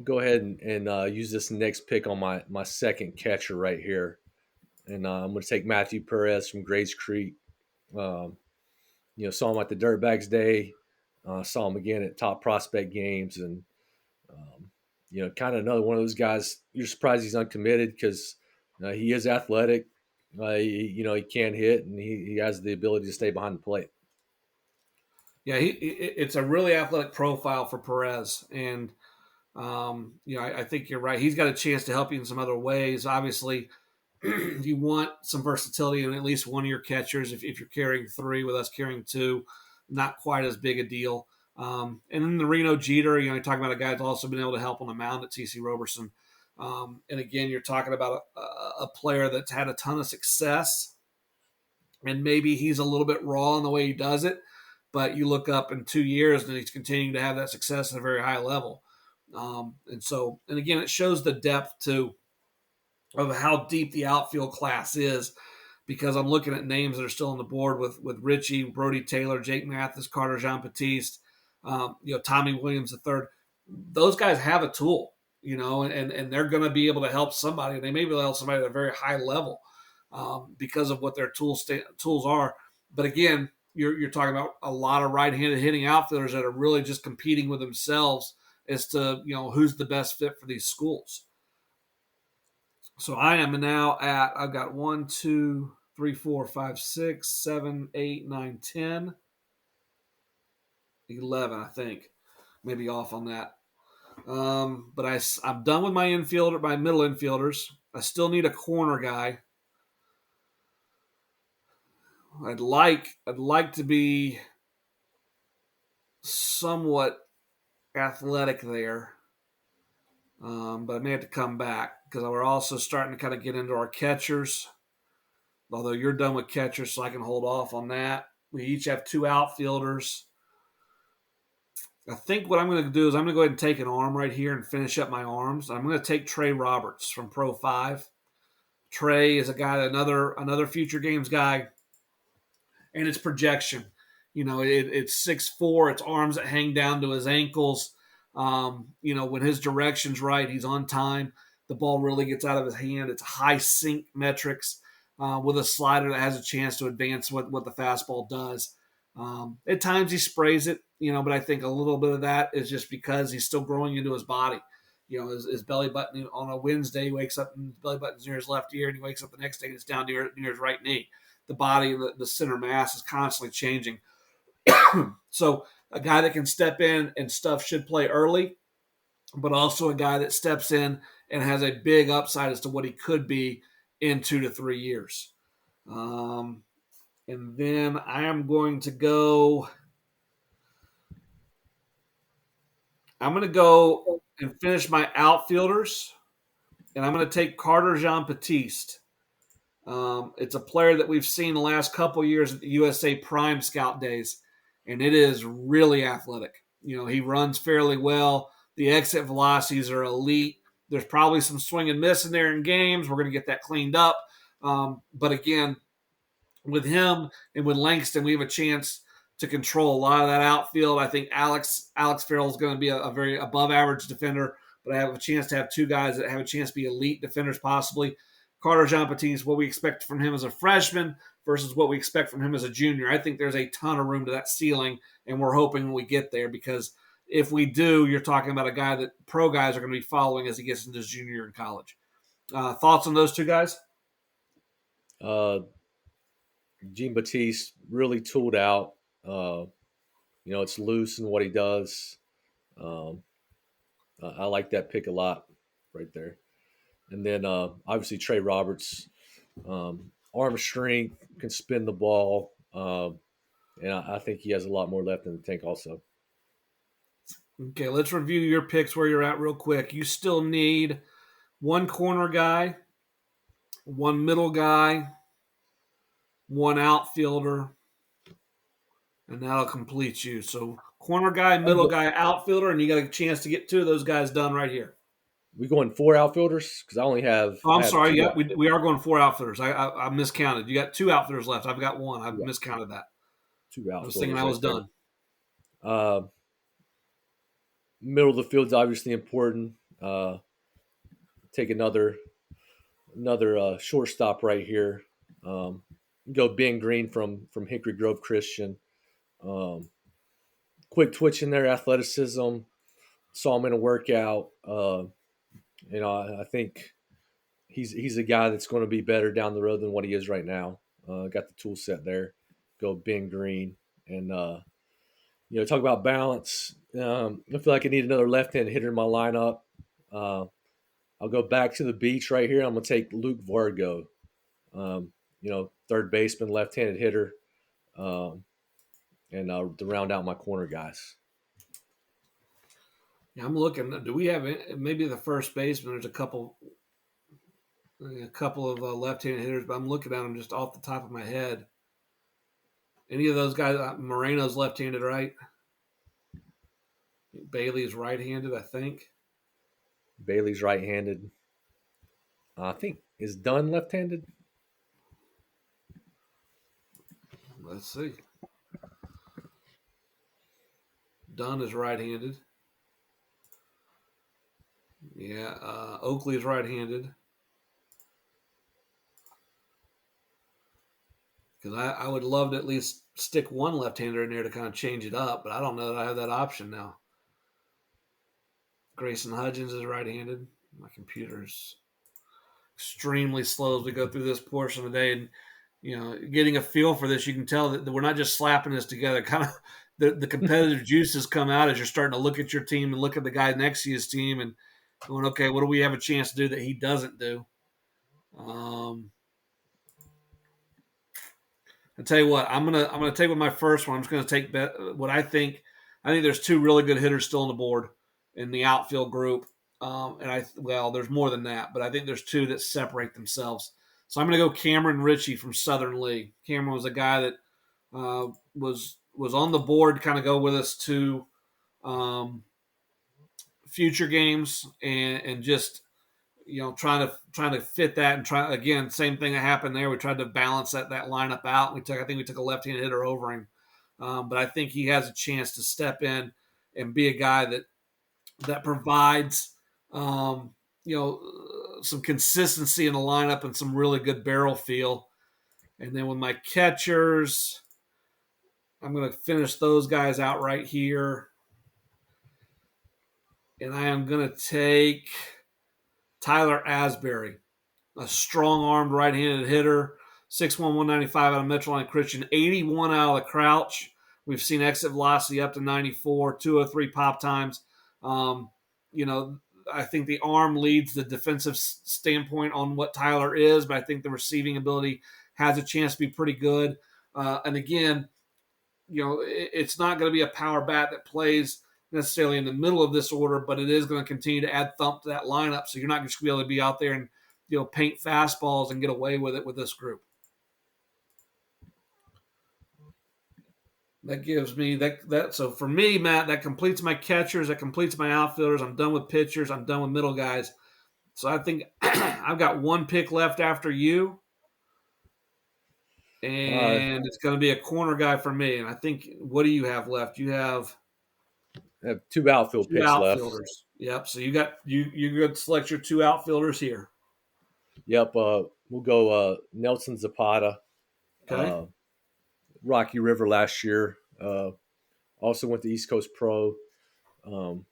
go ahead and use this next pick on my second catcher right here, and I'm going to take Matthew Perez from Grades Creek. Saw him at the Dirtbags Day, saw him again at Top Prospect games, and kind of another one of those guys. You're surprised he's uncommitted because he is athletic. He can hit, and he has the ability to stay behind the plate. Yeah, it's a really athletic profile for Perez, and I think you're right. He's got a chance to help you in some other ways. Obviously, you want some versatility in at least one of your catchers. If you're carrying three, with us carrying two, not quite as big a deal. And then the Reno Jeter, you're talking about a guy that's also been able to help on the mound at TC Roberson. And again, you're talking about a player that's had a ton of success, and maybe he's a little bit raw in the way he does it, but you look up in 2 years and he's continuing to have that success at a very high level. And again, it shows the depth too of how deep the outfield class is, because I'm looking at names that are still on the board with Richie, Brody Taylor, Jake Mathis, Carter Jean Baptiste, Tommy Williams III. Those guys have a tool, and they're going to be able to help somebody. They may be able to help somebody at a very high level because of what their tools are. But again, you're talking about a lot of right-handed hitting outfielders that are really just competing with themselves as to who's the best fit for these schools. So I am now I've got 1, 2, 3, 4, 5, 6, 7, 8, 9, 10, 11, I think. Maybe off on that. But I'm done with my middle infielders. I still need a corner guy. I'd like to be somewhat athletic there. but I may have to come back because we're also starting to kind of get into our catchers. Although you're done with catchers, so I can hold off on that. We each have 2 outfielders. I think what I'm going to do is I'm going to go ahead and take an arm right here and finish up my arms. I'm going to take Trey Roberts from Pro 5. Trey is a guy, another future games guy, and it's projection. It's 6'4", it's arms that hang down to his ankles. When his direction's right, he's on time. The ball really gets out of his hand. It's high sink metrics with a slider that has a chance to advance what the fastball does. At times he sprays it, but I think a little bit of that is just because he's still growing into his body. His belly button on a Wednesday, he wakes up and his belly button's near his left ear, and he wakes up the next day and it's down near his right knee. The body, the center mass is constantly changing. So a guy that can step in and stuff should play early, but also a guy that steps in and has a big upside as to what he could be in 2 to 3 years. And then I am going to go. I'm going to go and finish my outfielders, and I'm going to take Carter Jean-Baptiste. It's a player that we've seen the last couple years at the USA Prime Scout Days, and it is really athletic. He runs fairly well. The exit velocities are elite. There's probably some swing and miss in there in games. We're going to get that cleaned up. But again, with him and with Langston, we have a chance to control a lot of that outfield. I think Alex Farrell is going to be a very above average defender, but I have a chance to have 2 guys that have a chance to be elite defenders possibly. Carter Jean-Baptiste, what we expect from him as a freshman versus what we expect from him as a junior. I think there's a ton of room to that ceiling, and we're hoping we get there because if we do, you're talking about a guy that pro guys are going to be following as he gets into his junior year in college. Thoughts on those 2 guys? Jean Baptiste really tooled out. It's loose in what he does. I like that pick a lot right there. And then obviously Trey Roberts, arm strength, can spin the ball. And I think he has a lot more left in the tank also. Okay, let's review your picks where you're at real quick. You still need 1 corner guy, 1 middle guy, 1 outfielder, and that'll complete you. So corner guy, middle guy, outfielder, and you got a chance to get 2 of those guys done right here. We going 4 outfielders because I only have. Oh, I'm sorry. Yeah, we are going 4 outfielders. I miscounted. You got 2 outfielders left. I've got 1. I miscounted that. 2 outfielders. I was thinking I was done. Middle of the field's obviously important. Take another shortstop right here. Go Ben Green from Hickory Grove Christian. Quick twitch in there, athleticism. Saw him in a workout. I think he's a guy that's going to be better down the road than what he is right now. Got the tool set there. Go Ben Green. And, talk about balance. I feel like I need another left-hand hitter in my lineup. I'll go back to the beach right here. I'm going to take Luke Vargo, third baseman, left-handed hitter, and to round out my corner guys. Yeah, I'm looking. Do we have maybe the first baseman? There's a couple of left-handed hitters, but I'm looking at them just off the top of my head. Any of those guys? Moreno's left-handed, right? Bailey's right-handed, I think. Bailey's right-handed. I think is Dunn left-handed. Let's see. Dunn is right-handed. Yeah, Oakley is right-handed. Because I would love to at least stick 1 left-hander in there to kind of change it up, but I don't know that I have that option now. Grayson Hudgens is right-handed. My computer's extremely slow as we go through this portion of the day. And, getting a feel for this, you can tell that we're not just slapping this together. Kind of the competitive juices come out as you're starting to look at your team and look at the guy next to his team and going, okay, what do we have a chance to do that he doesn't do? I tell you what, I'm gonna take with my first one. I'm just gonna take what I think. I think there's 2 really good hitters still on the board in the outfield group. There's more than that, but I think there's two that separate themselves. So I'm going to go Cameron Ritchie from Southern Lee. Cameron was a guy that was on the board, kind of go with us to future games, and just trying to fit that, and try again, same thing that happened there. We tried to balance that lineup out. I think we took a left-handed hitter over him, but I think he has a chance to step in and be a guy that provides some consistency in the lineup and some really good barrel feel. And then with my catchers, I'm going to finish those guys out right here. And I am going to take Tyler Asbury, a strong-armed right-handed hitter, 6'1", 195 out of Metroline Christian, 81 out of the crouch. We've seen exit velocity up to 94, 203 pop times. You know, I think the arm leads the defensive standpoint on what Tyler is, but I think the receiving ability has a chance to be pretty good. And again, it's not going to be a power bat that plays necessarily in the middle of this order, but it is going to continue to add thump to that lineup. So you're not just going to be able to be out there and paint fastballs and get away with it with this group. That gives me that. So for me, Matt, that completes my catchers. That completes my outfielders. I'm done with pitchers. I'm done with middle guys. So I think I've got one pick left after you, and it's going to be a corner guy for me. And I think, what do you have left? You have I have two outfield two picks left. outfielders. Yep. So you're going to select your two outfielders here. Yep. We'll go Nelson Zapata. Okay. Rocky River last year. Also went to East Coast Pro. Go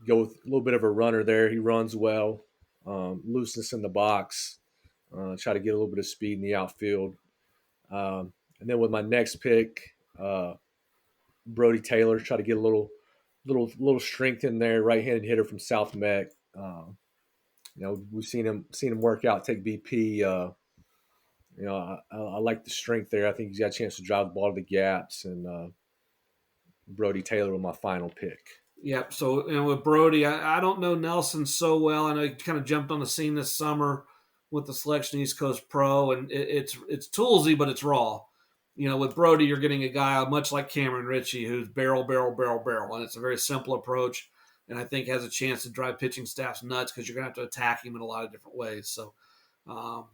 with a little bit of a runner there. He runs well. Looseness in the box. Try to get a little bit of speed in the outfield. And then with my next pick, Brody Taylor, try to get a little strength in there. Right-handed hitter from South Mech. We've seen him work out, take BP. I like the strength there. I think he's got a chance to drive the ball to the gaps, and Brody Taylor was my final pick. Yep. So, with Brody, I don't know Nelson so well. I know he kind of jumped on the scene this summer with the selection East Coast Pro, and it's toolsy, but it's raw. With Brody, you're getting a guy much like Cameron Ritchie, who's barrel, barrel, barrel, barrel, and it's a very simple approach, and I think has a chance to drive pitching staffs nuts because you're going to have to attack him in a lot of different ways. So, and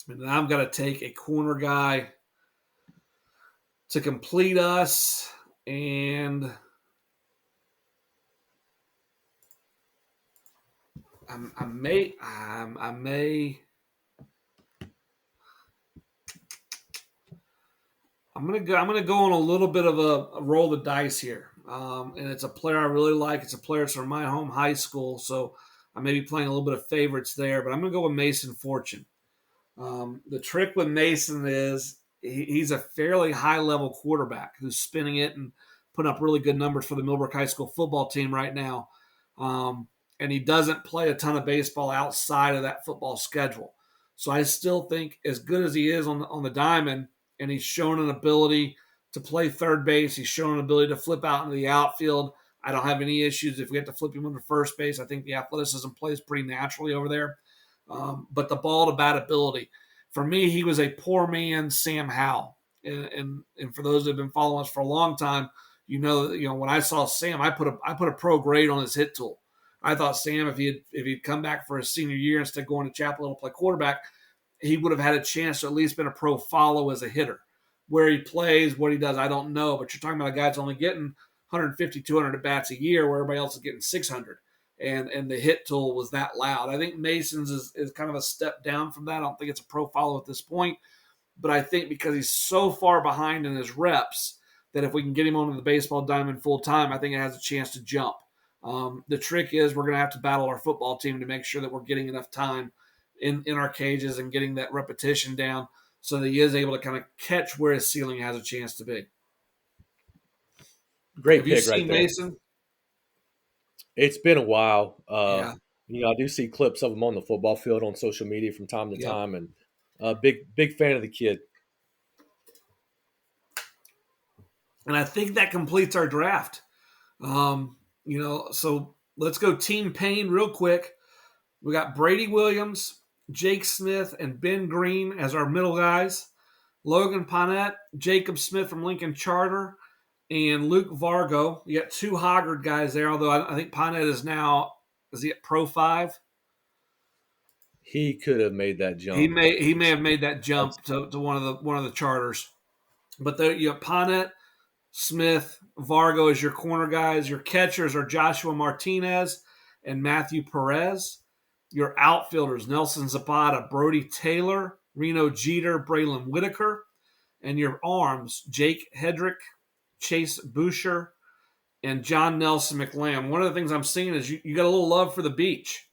then I'm going to take a corner guy to complete us, and I may. I'm gonna go on a little bit of a roll the dice here, and it's a player I really like. It's a player that's from my home high school, so I may be playing a little bit of favorites there. But I'm gonna go with Mason Fortune. The trick with Mason is he's a fairly high level quarterback who's spinning it and putting up really good numbers for the Millbrook High School football team right now. And he doesn't play a ton of baseball outside of that football schedule. So I still think, as good as he is on the diamond, and he's shown an ability to play third base, he's shown an ability to flip out into the outfield. I don't have any issues if we have to flip him into first base. I think the athleticism plays pretty naturally over there. But the ball to bat ability, for me, he was a poor man's Sam Howell. And for those that have been following us for a long time, when I saw Sam, I put a pro grade on his hit tool. I thought Sam, if he'd come back for his senior year instead of going to Chapel Hill to play quarterback, he would have had a chance to at least been a pro follow as a hitter. Where he plays, what he does, I don't know. But you're talking about a guy that's only getting 150, 200 at bats a year, where everybody else is getting 600. And the hit tool was that loud. I think Mason's is kind of a step down from that. I don't think it's a pro follow at this point. But I think because he's so far behind in his reps that if we can get him onto the baseball diamond full time, I think it has a chance to jump. The trick is we're going to have to battle our football team to make sure that we're getting enough time in our cages and getting that repetition down so that he is able to kind of catch where his ceiling has a chance to be. Great Have you pick right seen there. Mason? It's been a while. Yeah. I do see clips of him on the football field on social media from time to time, and big fan of the kid. And I think that completes our draft. So Let's go Team Payne real quick. We got Brady Williams, Jake Smith, and Ben Green as our middle guys. Logan Ponette, Jacob Smith from Lincoln Charter, and Luke Vargo. You got two Hoggard guys there, although I think Ponette is he at Pro 5? He could have made that He jump. may have made that jump to one of the charters. But there you have Ponette, Smith, Vargo as your corner guys. Your catchers are Joshua Martinez and Matthew Perez. Your outfielders, Nelson Zapata, Brody Taylor, Reno Jeter, Braylon Whitaker. And your arms, Jake Hedrick, Chase Boucher, and John Nelson McLam. One of the things I'm seeing is you got a little love for the beach.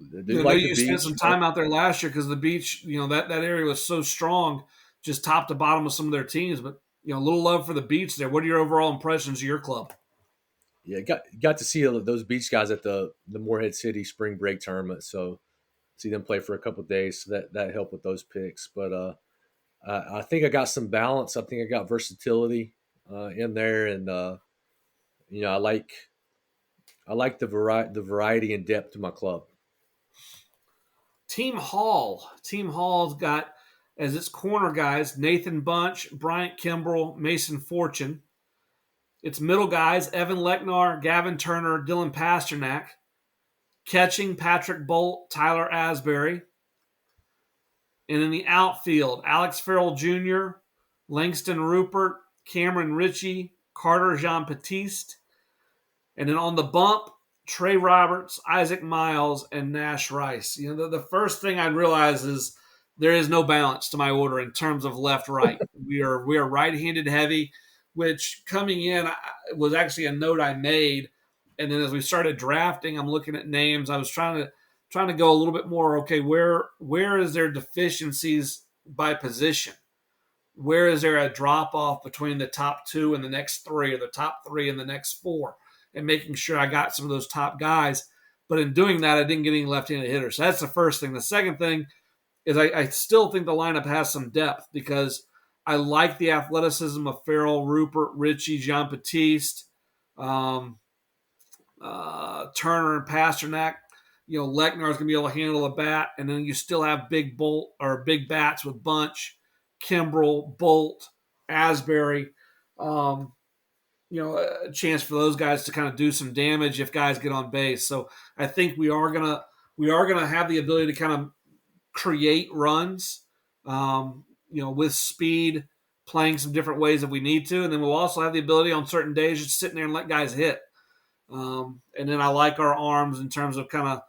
I I do know like the you spent beach. some time out there last year because the beach, that area was so strong, just top to bottom of some of their teams. But a little love for the beach there. What are your overall impressions of your club? Yeah, got to see those beach guys at the Morehead City spring break tournament. So see them play for a couple of days. So that helped with those picks. But I think I got some balance. I think I got versatility in there, and I like the variety and depth to my club. Team Hall. Team Hall's got as its corner guys Nathan Bunch, Bryant Kimbrell, Mason Fortune. Its middle guys Evan Lechnar, Gavin Turner, Dylan Pasternak. Catching Patrick Bolt, Tyler Asbury. And in the outfield, Alex Farrell Jr., Langston Rupert, Cameron Ritchie, Carter Jean Baptiste. And then on the bump, Trey Roberts, Isaac Miles, and Nash Rice. The first thing I realize is there is no balance to my order in terms of left right. We are right-handed heavy, which coming in was actually a note I made. And then as we started drafting, I'm looking at names. I was trying to go a little bit more. Okay, where is there deficiencies by position? Where is there a drop off between the top two and the next three, or the top three and the next four? And making sure I got some of those top guys. But in doing that, I didn't get any left-handed hitters. So that's the first thing. The second thing is I still think the lineup has some depth because I like the athleticism of Farrell, Rupert, Ritchie, Jean Baptiste, um, Turner, and Pasternak. Lechnar is going to be able to handle a bat, and then you still have big bats with Bunch, Kimbrell, Bolt, Asbury. Um, a chance for those guys to kind of do some damage if guys get on base. So I think we are gonna have the ability to kind of create runs, with speed, playing some different ways if we need to, and then we'll also have the ability on certain days just sitting there and let guys hit. And then I like our arms in terms of kind of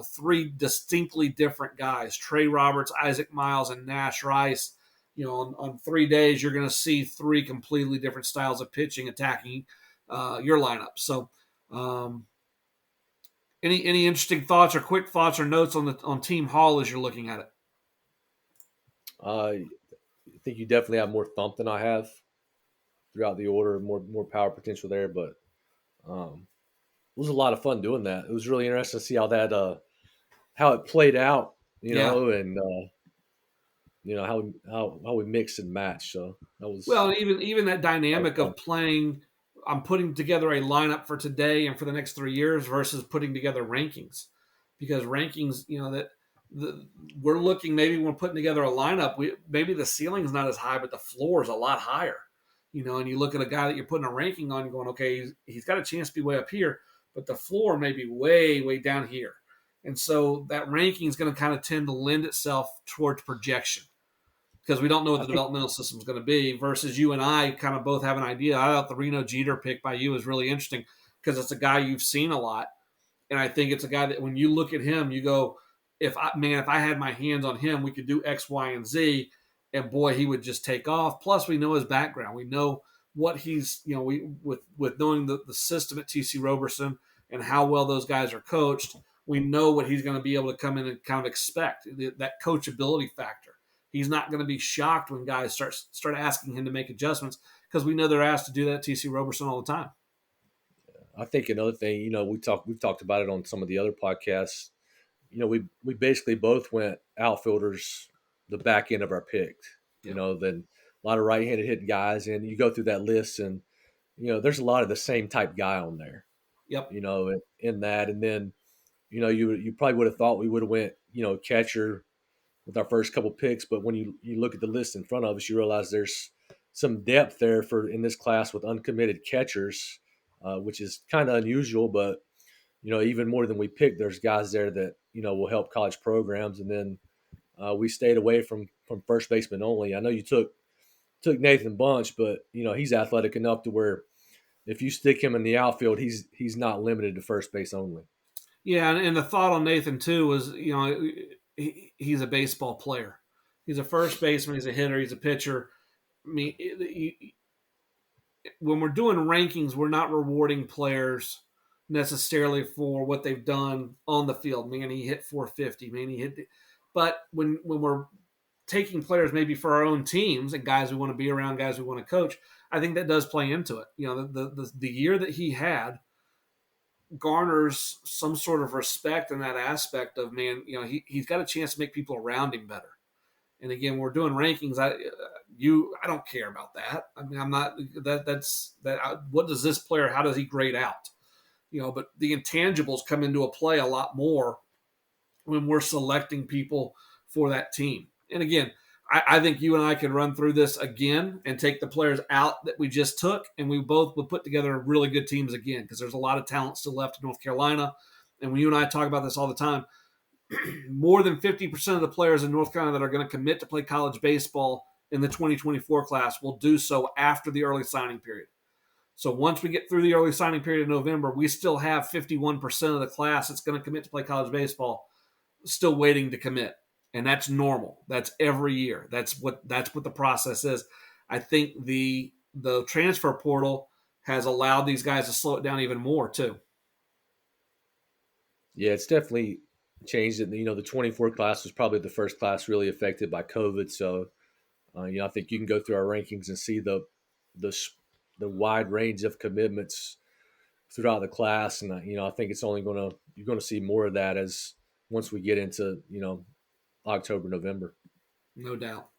three distinctly different guys: Trey Roberts, Isaac Miles, and Nash Rice. On 3 days, you're going to see three completely different styles of pitching attacking your lineup. So, any interesting thoughts or quick thoughts or notes on Team Hall as you're looking at it? I think you definitely have more thump than I have throughout the order, more power potential there. But it was a lot of fun doing that. It was really interesting to see how it played out, Yeah. and how we mixed and matched. So that was Well, even that a lot of dynamic fun. of playing, I'm putting together a lineup for today and for the next 3 years versus putting together rankings, because rankings, we're looking maybe when putting together a lineup, maybe the ceiling's not as high, but the floor is a lot higher. And you look at a guy that you're putting a ranking on, you're going, okay, he's got a chance to be way up here, but the floor may be way, way down here. And so that ranking is going to kind of tend to lend itself towards projection because we don't know what I the think developmental system is going to be. Versus you and I kind of both have an idea. I thought the Reno Jeter pick by you is really interesting because it's a guy you've seen a lot, and I think it's a guy that when you look at him, you go, if I had my hands on him, we could do X, Y, and Z, and boy, he would just take off. Plus, we know his background. We know what he's, we with knowing the system at TC Roberson and how well those guys are coached, we know what he's going to be able to come in and kind of expect, that coachability factor. He's not going to be shocked when guys start asking him to make adjustments because we know they're asked to do that at TC Roberson all the time. I think another thing, we've talked about it on some of the other podcasts. We basically both went outfielders the back end of our pick. Yeah. Then a lot of right-handed hitting guys, and you go through that list, and there's a lot of the same type guy on there. Yep. in that. And then, you probably would have thought we would have went, catcher with our first couple picks. But when you look at the list in front of us, you realize there's some depth there for in this class with uncommitted catchers, which is kind of unusual. But even more than we picked, there's guys there that will help college programs. And then we stayed away from first baseman only. I know you took Nathan Bunch, but he's athletic enough to where if you stick him in the outfield, he's not limited to first base only. Yeah, and the thought on Nathan too was, he's a baseball player. He's a first baseman. He's a hitter. He's a pitcher. I mean, when we're doing rankings, we're not rewarding players necessarily for what they've done on the field. Man, he hit 450. Man, he hit. But when we're taking players maybe for our own teams and guys we want to be around, guys we want to coach, I think that does play into it. The year that he had garners some sort of respect in that aspect of, man, he's got a chance to make people around him better. And again, we're doing rankings. I don't care about that. I mean, I'm not that. What does this player? How does he grade out? But the intangibles come into a play a lot more when we're selecting people for that team. And again, I think you and I could run through this again and take the players out that we just took, and we both would put together really good teams again, because there's a lot of talent still left in North Carolina. And when you and I talk about this all the time, more than 50% of the players in North Carolina that are going to commit to play college baseball in the 2024 class will do so after the early signing period. So once we get through the early signing period in November, we still have 51% of the class that's going to commit to play college baseball still waiting to commit. And that's normal. That's every year. That's what the process is. I think the transfer portal has allowed these guys to slow it down even more too. Yeah, it's definitely changed it. The 24 class was probably the first class really affected by COVID. So, I think you can go through our rankings and see the wide range of commitments throughout the class. And, I think it's only you're going to see more of that as once we get into, October, November. No doubt.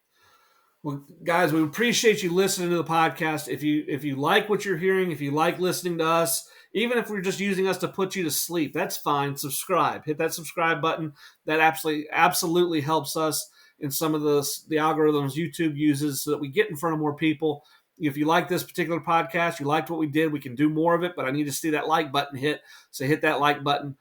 Well, guys, we appreciate you listening to the podcast. If you like what you're hearing, if you like listening to us, even if we're just using us to put you to sleep, that's fine. Subscribe. Hit that subscribe button. That absolutely helps us in some of the algorithms YouTube uses so that we get in front of more people. If you like this particular podcast, you liked what we did, we can do more of it, but I need to see that like button hit. So hit that like button.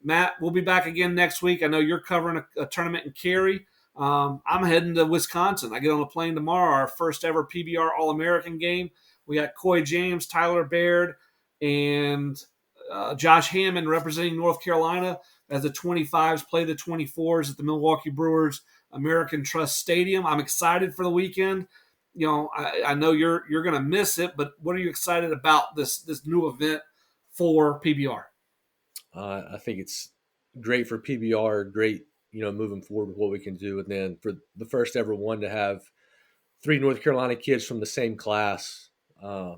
Matt, we'll be back again next week. I know you're covering a tournament in Cary. I'm heading to Wisconsin. I get on a plane tomorrow, our first ever PBR All-American game. We got Coy James, Tyler Baird, and Josh Hammond representing North Carolina as the 25s play the 24s at the Milwaukee Brewers American Trust Stadium. I'm excited for the weekend. I know you're going to miss it, but what are you excited about this new event for PBR? I think it's great for PBR, great, moving forward with what we can do. And then for the first ever one to have 3 North Carolina kids from the same class, I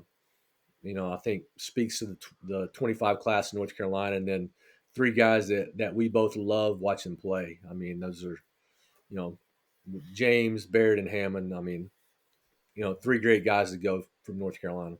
think speaks to the 25 class in North Carolina, and then 3 guys that we both love watching play. I mean, those are, James, Baird, and Hammond. I mean, 3 great guys to go from North Carolina.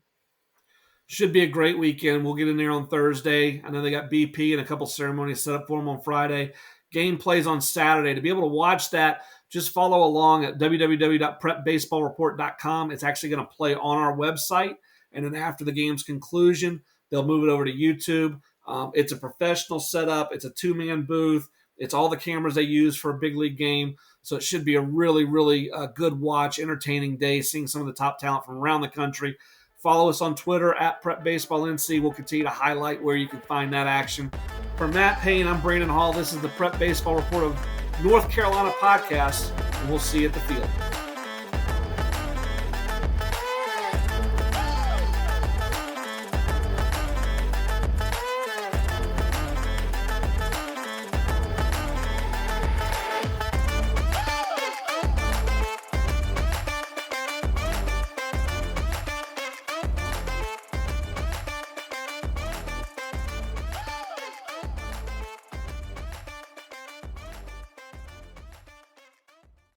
Should be a great weekend. We'll get in there on Thursday. I know they got BP and a couple ceremonies set up for them on Friday. Game plays on Saturday. To be able to watch that, just follow along at www.prepbaseballreport.com. It's actually going to play on our website. And then after the game's conclusion, they'll move it over to YouTube. It's a professional setup. It's a 2-man booth. It's all the cameras they use for a big league game. So it should be a really, really good watch, entertaining day, seeing some of the top talent from around the country. Follow us on Twitter at PrepBaseballNC. We'll continue to highlight where you can find that action. For Matt Payne, I'm Brandon Hall. This is the Prep Baseball Report of North Carolina podcast, and we'll see you at the field.